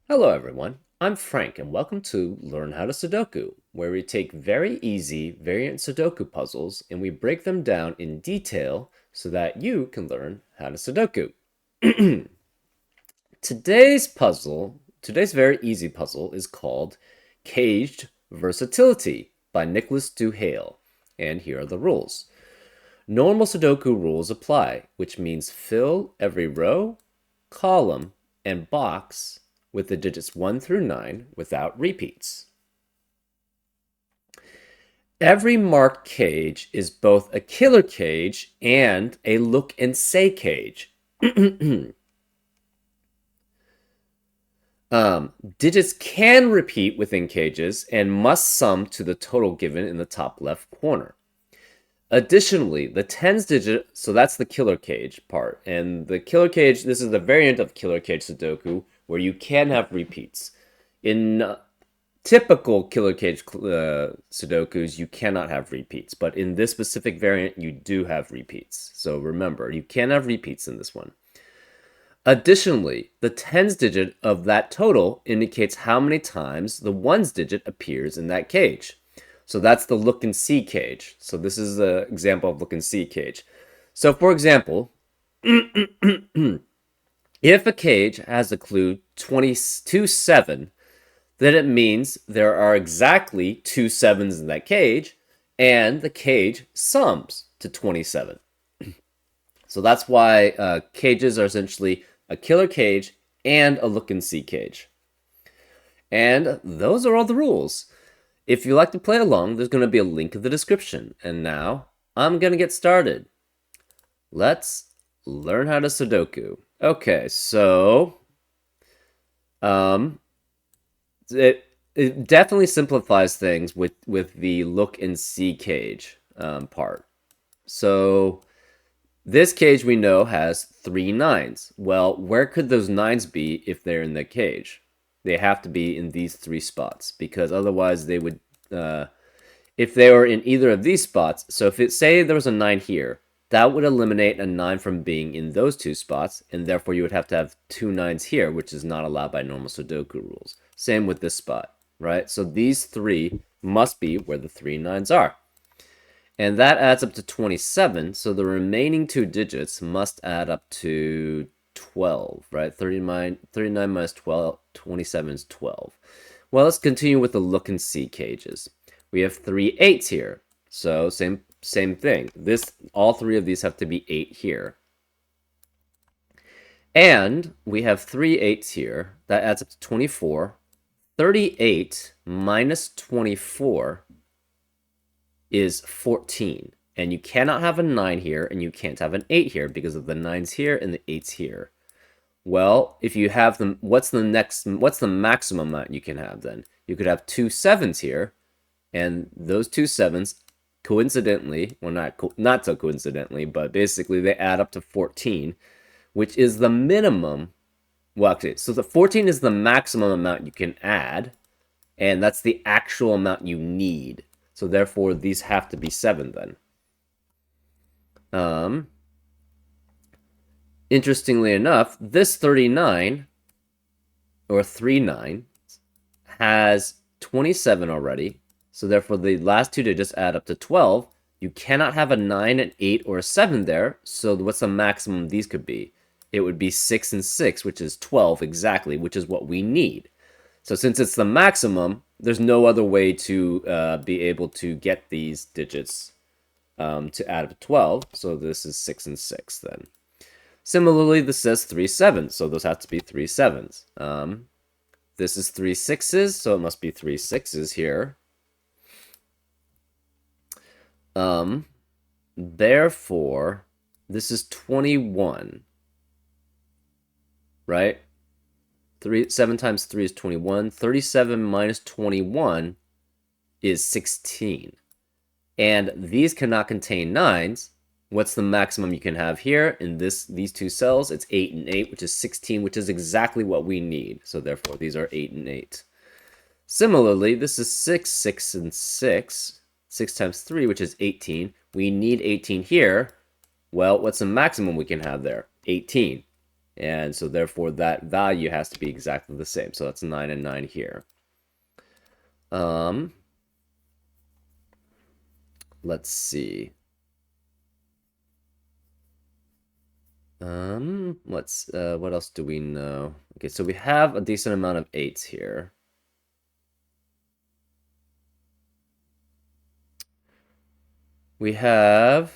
Hello everyone, I'm Frank and welcome to Learn How to Sudoku, where we take very easy variant Sudoku puzzles and we break them down in detail so that you can learn how to Sudoku. Today's very easy puzzle is called Caged Versatility by Nicholas Duhale, and here are the rules. Normal Sudoku rules apply, which means fill every row, column, and box with the digits 1 through 9 without repeats. Every marked cage is both a killer cage and a look and say cage. Digits can repeat within cages and must sum to the total given in the top left corner. Additionally, the tens digit, so that's the killer cage part. And the killer cage, this is the variant of killer cage Sudoku where you can have repeats. In typical killer cage Sudokus, you cannot have repeats. But in this specific variant, you do have repeats. So remember, you can have repeats in this one. Additionally, the tens digit of that total indicates how many times the ones digit appears in that cage. So that's the look and see cage. So this is an example of look and see cage. So for example, if a cage has a clue 27, then it means there are exactly 2 sevens in that cage, and the cage sums to 27. So that's why cages are essentially a killer cage and a look and see cage. And those are all the rules. If you like to play along, there's going to be a link in the description. And now, I'm going to get started. Let's learn how to Sudoku. Okay, so it definitely simplifies things with the look and see cage part. So this cage we know has 3 nines. Well, where could those nines be if they're in the cage? They have to be in these 3 spots because otherwise they would, if they were in either of these spots, so if it say there was a 9 here, that would eliminate a 9 from being in those 2 spots, and therefore you would have to have 2 nines here, which is not allowed by normal Sudoku rules. Same with this spot, right? So these 3 must be where the 3 nines are. And that adds up to 27, so the remaining 2 digits must add up to 12, right? 39 minus 12, 27 is 12. Well, let's continue with the look and see cages. We have 3 8s here, so same thing. All 3 of these have to be 8 here. And we have 3 8s here. That adds up to 24. 38 minus 24 is 14. And you cannot have a 9 here, and you can't have an 8 here because of the 9s here and the 8s here. Well, if you have them, what's the maximum amount you can have then? You could have 2 7s here, and those 2 7s, coincidentally, well, not so coincidentally, but basically they add up to 14, which is the minimum. Well, actually, so the 14 is the maximum amount you can add, and that's the actual amount you need. So therefore, these have to be 7 then. Interestingly enough, this 39, or 39, has 27 already. So therefore, the last 2 digits add up to 12. You cannot have a 9, an 8, or a 7 there. So what's the maximum these could be? It would be 6 and 6, which is 12 exactly, which is what we need. So since it's the maximum, there's no other way to be able to get these digits to add up to 12. So this is 6 and 6 then. Similarly, this says 3 7s, so those have to be 3 7s. This is 3 6s, so it must be 3 6s here. Therefore, this is 21, right? 7 times 3 is 21. 37 minus 21 is 16. And these cannot contain 9s. What's the maximum you can have here in these 2 cells? It's 8 and 8, which is 16, which is exactly what we need. So therefore, these are 8 and 8. Similarly, this is 6, 6, and 6. 6 times 3, which is 18. We need 18 here. Well, what's the maximum we can have there? 18. And so therefore that value has to be exactly the same. So that's 9 and 9 here. Let's see. What else do we know? Okay, so we have a decent amount of 8s here. We have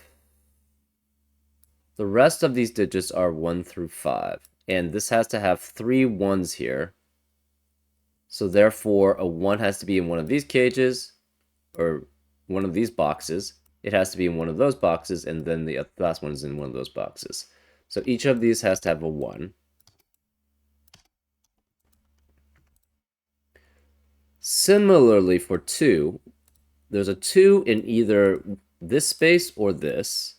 the rest of these digits are 1 through 5, and this has to have 3 1s here. So therefore, a 1 has to be in one of these cages, or one of these boxes. It has to be in one of those boxes, and then the last one is in one of those boxes. So each of these has to have a 1. Similarly, for 2, there's a 2 in either this space or this.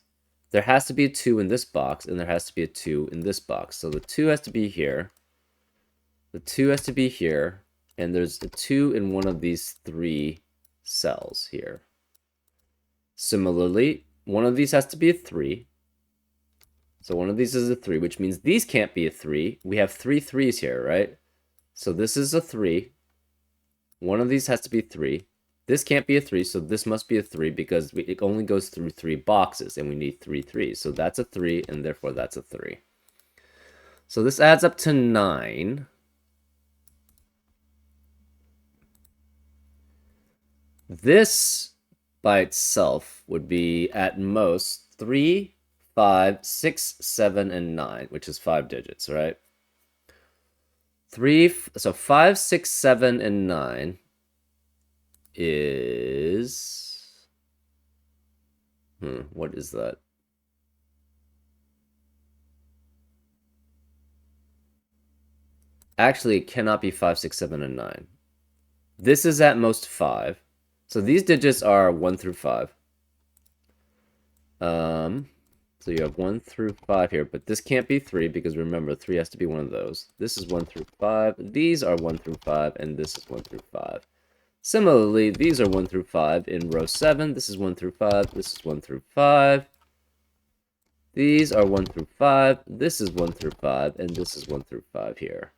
There has to be a 2 in this box, and there has to be a 2 in this box. So the 2 has to be here. The 2 has to be here. And there's a 2 in one of these 3 cells here. Similarly, one of these has to be a 3. So one of these is a 3, which means these can't be a 3. We have 3 3s here, right? So this is a 3. One of these has to be 3. This can't be a 3, so this must be a 3 because it only goes through 3 boxes, and we need 3 3s. So that's a 3, and therefore that's a 3. So this adds up to 9. This by itself would be at most 3, 5, 6, 7, and 9, which is 5 digits, right? So 5, 6, 7, and 9 is... what is that? Actually, it cannot be 5, 6, 7, and 9. This is at most 5. So these digits are 1 through 5. So you have 1 through 5 here, but this can't be 3 because remember, 3 has to be one of those. This is 1 through 5. These are 1 through 5, and this is 1 through 5. Similarly, these are 1 through 5 in row 7. This is 1 through 5. This is 1 through 5. These are 1 through 5. This is 1 through 5, and this is 1 through 5 here.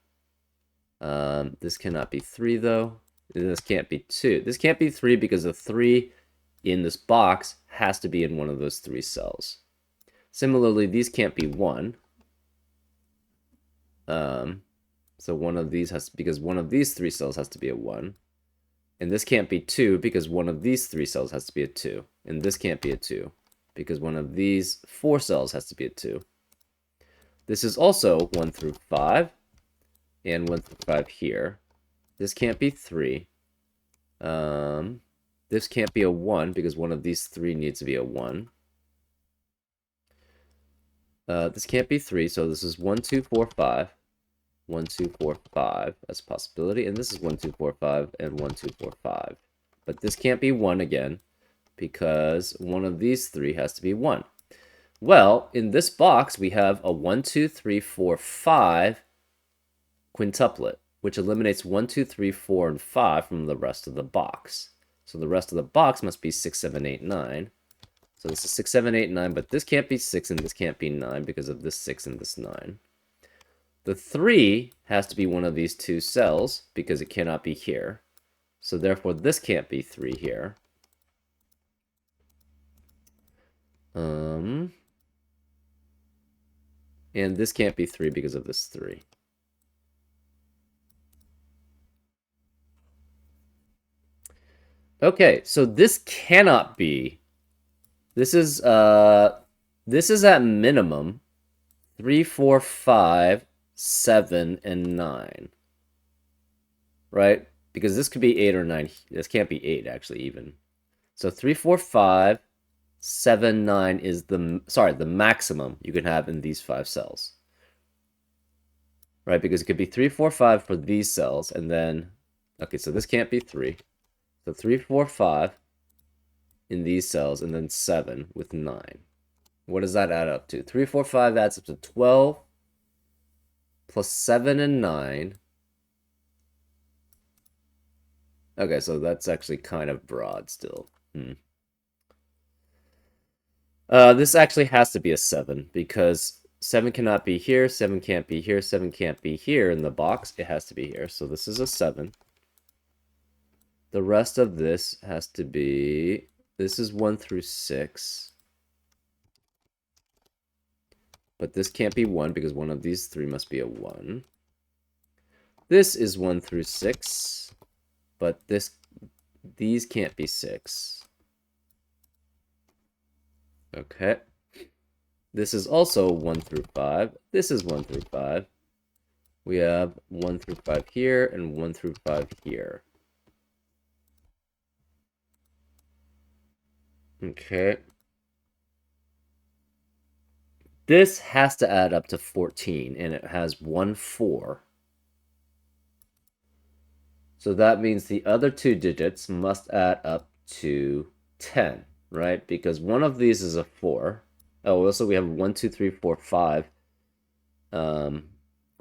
This cannot be 3, though. This can't be 2. This can't be 3 because the 3 in this box has to be in one of those 3 cells. Similarly, these can't be 1. So one of these has to, because one of these 3 cells has to be a 1. And this can't be 2 because one of these 3 cells has to be a 2. And this can't be a 2 because one of these 4 cells has to be a 2. This is also 1 through 5 and 1 through 5 here. This can't be 3. This can't be a 1 because one of these 3 needs to be a 1. This can't be 3, so this is 1, 2, 4, 5. 1, 2, 4, 5 as a possibility. And this is 1, 2, 4, 5 and 1, 2, 4, 5. But this can't be 1 again because one of these 3 has to be 1. Well, in this box, we have a 1, 2, 3, 4, 5 quintuplet, which eliminates 1, 2, 3, 4, and 5 from the rest of the box. So the rest of the box must be 6, 7, 8, 9. So this is 6, 7, 8, 9, but this can't be 6 and this can't be 9 because of this 6 and this 9. The 3 has to be one of these 2 cells because it cannot be here. So therefore this can't be 3 here. And this can't be 3 because of this 3. Okay, so this cannot be. This is at minimum 3, 4, 5, 7, and 9. Right? Because this could be 8 or 9. This can't be 8 actually even. So 3, 4, 5, 7, 9 is the maximum you can have in these 5 cells. Right? Because it could be 3, 4, 5 for these cells, and then okay, so this can't be 3. So 3, 4, 5 in these cells, and then 7 with 9. What does that add up to? 3, 4, 5 adds up to 12 plus 7 and 9. Okay, so that's actually kind of broad still. This actually has to be a 7 because 7 cannot be here, 7 can't be here, 7 can't be here in the box. It has to be here. So this is a 7. The rest of this has to be... This is 1 through 6. But this can't be 1 because one of these 3 must be a 1. This is 1 through 6. But these can't be 6. Okay. This is also 1 through 5. This is 1 through 5. We have 1 through 5 here and 1 through 5 here. Okay. This has to add up to 14, and it has 1, 4. So that means the other two digits must add up to 10, right? Because one of these is a 4. Oh, also we have 1, 2, 3, 4, 5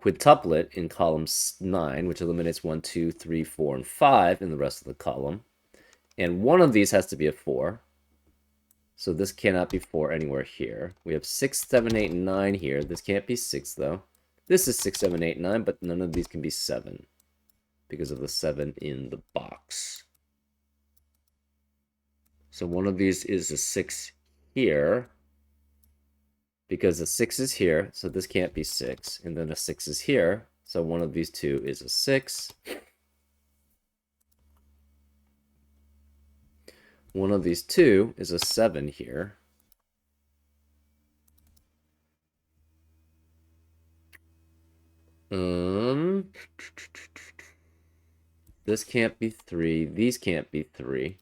quintuplet in column 9, which eliminates 1, 2, 3, 4, and 5 in the rest of the column. And one of these has to be a 4. So this cannot be 4 anywhere here. We have 6, 7, 8, and 9 here. This can't be 6, though. This is 6, 7, 8, 9, but none of these can be 7 because of the 7 in the box. So one of these is a 6 here because the 6 is here, so this can't be 6. And then a 6 is here, so one of these two is a 6. One of these two is a 7 here. This can't be 3. These can't be 3.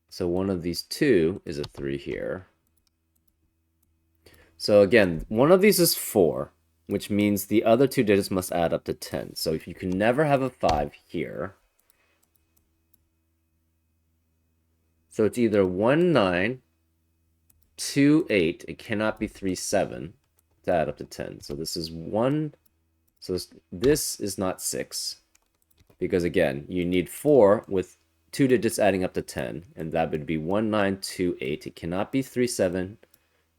So one of these two is a 3 here. So again, one of these is 4, which means the other two digits must add up to 10. So if you can never have a 5 here. So it's either 1, 9, 2, 8. It cannot be 3, 7 to add up to 10. So this is 1. So this is not 6. Because again, you need 4 with two digits adding up to 10. And that would be 1, 9, 2, 8. It cannot be 3, 7.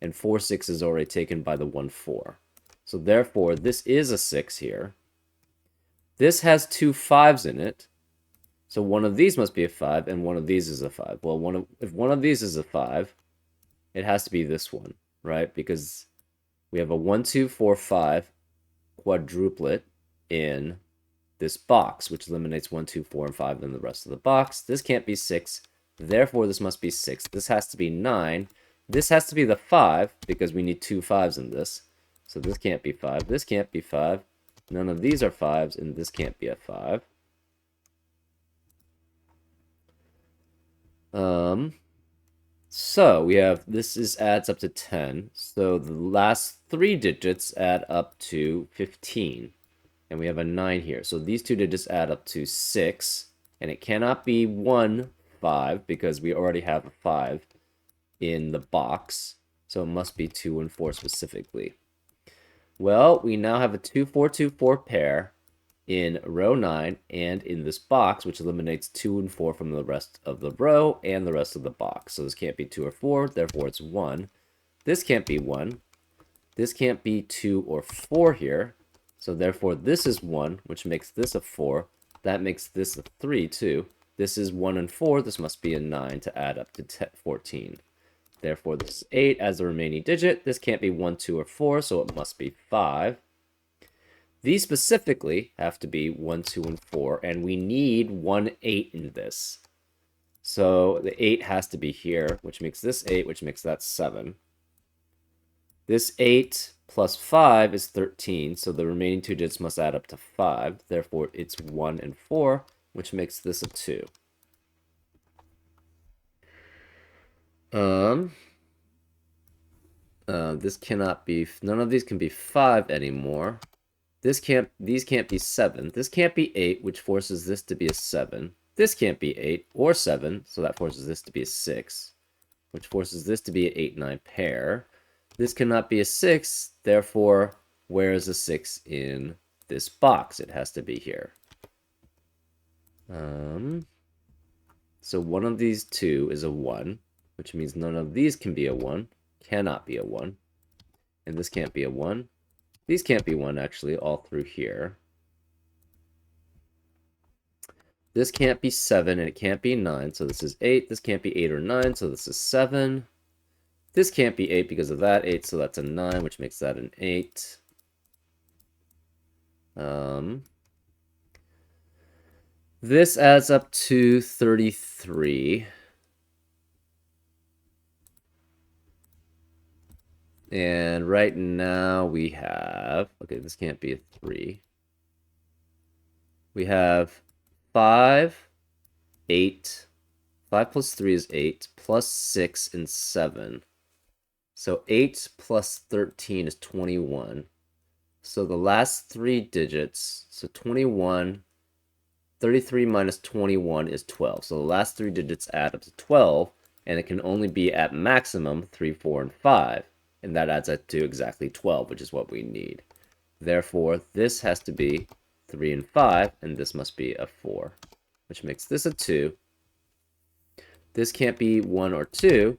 And 4, 6 is already taken by the 1, 4. So therefore, this is a 6 here. This has two 5s in it. So one of these must be a 5, and one of these is a 5. Well, if one of these is a 5, it has to be this one, right? Because we have a 1, 2, 4, 5 quadruplet in this box, which eliminates 1, 2, 4, and 5 in the rest of the box. This can't be 6. Therefore, this must be 6. This has to be 9. This has to be the 5, because we need two 5s in this. So this can't be 5. This can't be 5. None of these are 5s, and this can't be a 5. So we have, adds up to 10. So the last 3 digits add up to 15. And we have a 9 here. So these two digits add up to 6. And it cannot be 1, 5, because we already have a 5 in the box. So it must be 2 and 4 specifically. Well, we now have a 2, 4, 2, 4 pair in row 9 and in this box, which eliminates 2 and 4 from the rest of the row and the rest of the box. So this can't be 2 or 4, therefore it's 1. This can't be 1. This can't be 2 or 4 here. So therefore this is 1, which makes this a 4. That makes this a 3 too. This is 1 and 4. This must be a 9 to add up to 14. Therefore this is 8 as the remaining digit. This can't be 1, 2, or 4, so it must be 5. These specifically have to be 1, 2, and 4, and we need 1, 8 in this. So the 8 has to be here, which makes this 8, which makes that 7. This 8 plus 5 is 13, so the remaining two digits must add up to 5. Therefore, it's 1 and 4, which makes this a 2. This cannot be, none of these can be 5 anymore. These can't be 7. This can't be 8, which forces this to be a 7. This can't be 8 or 7, so that forces this to be a 6, which forces this to be an 8, 9 pair. This cannot be a 6, therefore, where is the 6 in this box? It has to be here. So one of these two is a 1, which means none of these can be a 1, cannot be a 1. and this can't be a 1. These can't be 1, actually, all through here. This can't be 7, and it can't be 9, so this is 8. This can't be 8 or 9, so this is 7. This can't be 8 because of that 8, so that's a 9, which makes that an 8. This adds up to 33. And right now we have, okay, this can't be a 3. We have 5, 8. 5 plus 3 is 8, plus 6 and 7. So 8 plus 13 is 21. So the last 3 digits, so 21, 33 minus 21 is 12. So the last 3 digits add up to 12, and it can only be at maximum 3, 4, and 5. And that adds up to exactly 12, which is what we need. Therefore, this has to be 3 and 5, and this must be a 4, which makes this a 2. This can't be 1 or 2.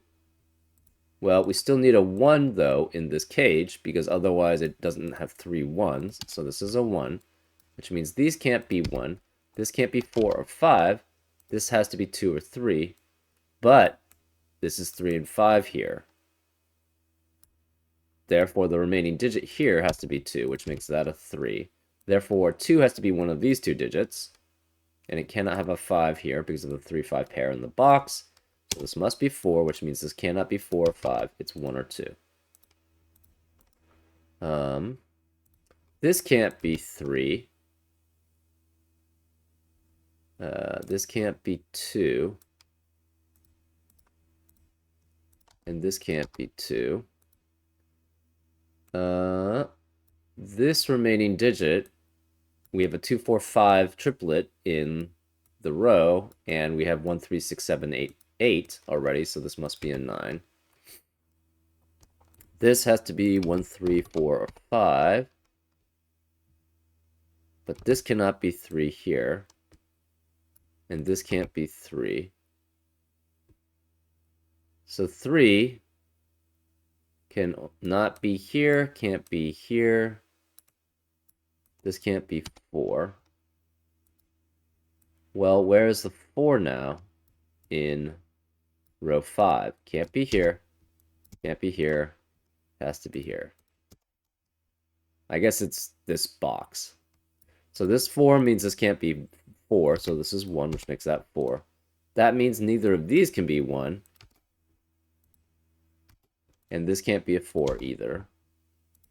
Well, we still need a 1, though, in this cage, because otherwise it doesn't have 3 1s. So this is a 1, which means these can't be 1. This can't be 4 or 5. This has to be 2 or 3. But this is 3 and 5 here. Therefore, the remaining digit here has to be 2, which makes that a 3. Therefore, 2 has to be one of these 2 digits. And it cannot have a 5 here because of the 3-5 pair in the box. So this must be 4, which means this cannot be 4 or 5. It's 1 or 2. This can't be 3. This can't be 2. And this can't be 2. This remaining digit, we have a 2, 4, 5 triplet in the row, and we have 1, 3, 6, 7, 8, 8 already, so this must be a 9. This has to be 1, 3, 4, or 5. But this cannot be 3 here. And this can't be 3. So 3 can not be here, can't be here. This can't be 4. Well, where is the 4 now in row 5? Can't be here, can't be here, has to be here. I guess it's this box. So this 4 means this can't be 4, so this is 1, which makes that 4. That means neither of these can be 1. And this can't be a 4 either.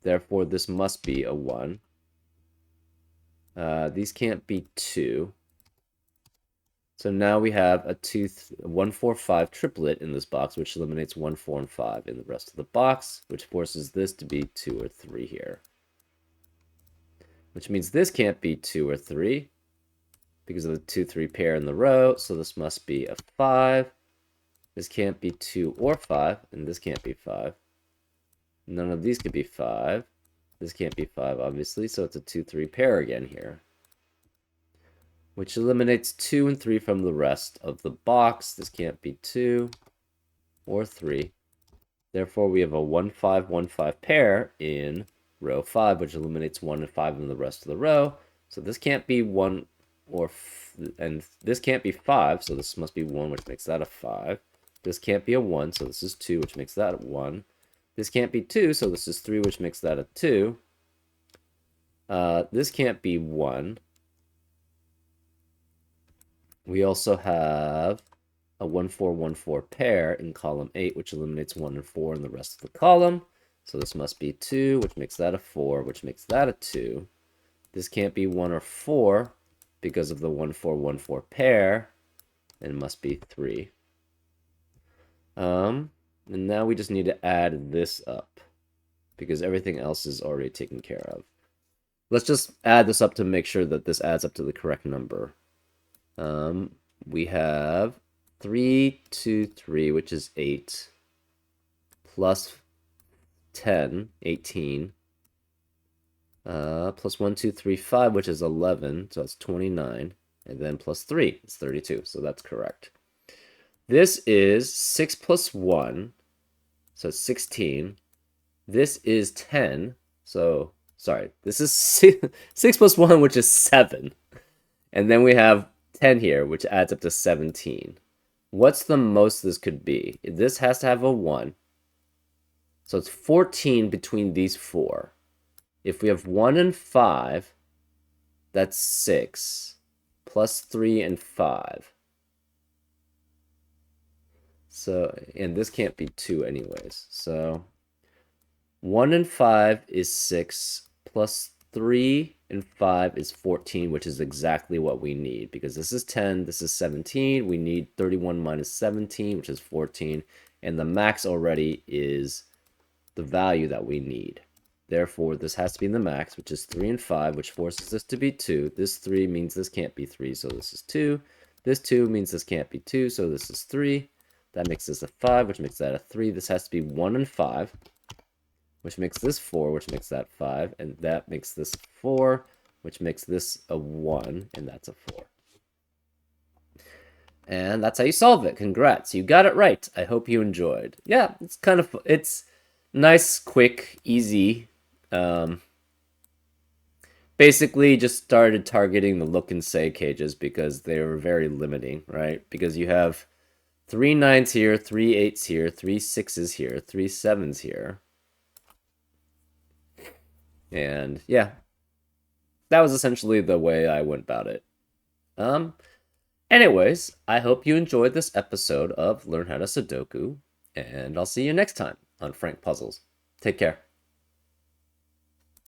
Therefore, this must be a 1. These can't be 2. So now we have a 1, 4, 5 triplet in this box, which eliminates 1, 4, and 5 in the rest of the box, which forces this to be 2 or 3 here. Which means this can't be 2 or 3 because of the 2, 3 pair in the row, so this must be a 5. This can't be 2 or 5, and this can't be 5. None of these could be 5. This can't be 5, obviously, so it's a 2, 3 pair again here. Which eliminates 2 and 3 from the rest of the box. This can't be 2 or 3. Therefore, we have a 1, 5, 1, 5 pair in row 5, which eliminates 1 and 5 in the rest of the row. So this can't be 1 or... and this can't be 5, so this must be 1, which makes that a 5. This can't be a 1, so this is 2, which makes that a 1. This can't be 2, so this is 3, which makes that a 2. This can't be 1. We also have a 1, 4, 1, 4 pair in column 8, which eliminates 1 and 4 in the rest of the column. So this must be 2, which makes that a 4, which makes that a 2. This can't be 1 or 4 because of the 1, 4, 1, 4 pair, and it must be 3. And now we just need to add this up because everything else is already taken care of. Let's just add this up to make sure that this adds up to the correct number. We have 3, 2, 3, which is 8, plus 10, 18, plus 1, 2, 3, 5, which is 11, so that's 29, and then plus 3, it's 32, so that's correct. This is 6 plus 1, so it's 16, This is 10. So, sorry, this is 6 plus 1, which is 7. And then we have 10 here, which adds up to 17. What's the most this could be? This has to have a 1. So it's 14 between these four. If we have 1 and 5, that's 6. Plus 3 and 5. So, and this can't be 2 anyways. So 1 and 5 is 6. Plus 3 and 5 is 14, which is exactly what we need. Because this is 10, this is 17. We need 31 minus 17, which is 14. And the max already is the value that we need. Therefore, this has to be in the max, which is 3 and 5, which forces this to be 2. This 3 means this can't be 3, so this is 2. This 2 means this can't be 2, so this is 3. That makes this a 5, which makes that a 3. This has to be 1 and 5, which makes this 4, which makes that 5. And that makes this 4, which makes this a 1, and that's a 4. And that's how you solve it. Congrats, you got it right. I hope you enjoyed. Yeah, it's nice, quick, easy. Basically just started targeting the look and say cages because they were very limiting, right? Because you have 3 9s here, 3 8s here, 3 6s here, 3 7s here. And yeah, that was essentially the way I went about it. Anyways, I hope you enjoyed this episode of Learn How to Sudoku, and I'll see you next time on Frank Puzzles. Take care.